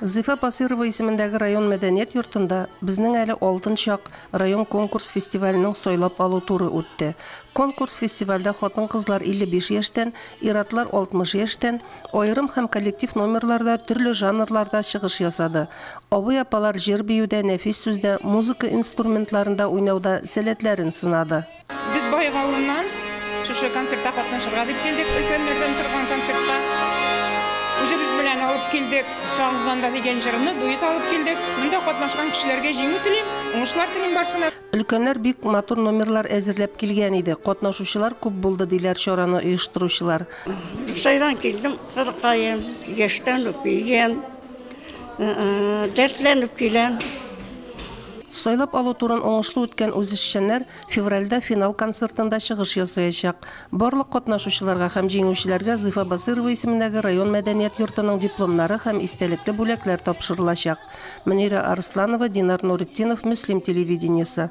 Зифа Басырова исемендәге район мәдәният йортында безнең әле алтын чак район конкурс фестиваленең сойлап алу туры үтте. Конкурс фестивальдә хатын-кызлар 55 яшьтән, ир-атлар 60 яшьтән, аерым һәм коллектив номерларда төрле жанрларда чыгыш ясады. Абый-апалар җыр биюдә, нәфис сүздә, музыка инструментларында уйнауда сәләтләрен сынады. Без Байгавылнан шушы концертта катнашырга дип килдек, өлкәннәрдән торган концертка. Үзе без белән алып килдек, сагынганда дигән җырны дуэт алып килдек. Монда катнашкан кешеләргә җиңү телим, уңышлар телим барсына. Өлкәннәр бик матур номерлар әзерләп килгән иде. Катнашучылар күп булды диләр чараны оештыручылар. Сайдан килдем, кыркаем, яшьтән үпилгән, дәртләнеп киләм. Сойлап алу турын уңышлы үткән үзешчәннәр февральдә финал концертында чыгыш ясаячак. Барлык катнашучыларга һәм җиңүчеләргә Зифа Басырова исемендәге район мәдәният йортының дипломнары һәм истәлекле бүләкләр тапшырылачак. Мөнира Арсланова, Динар Нуретдинов, Мөслим телевидениесе.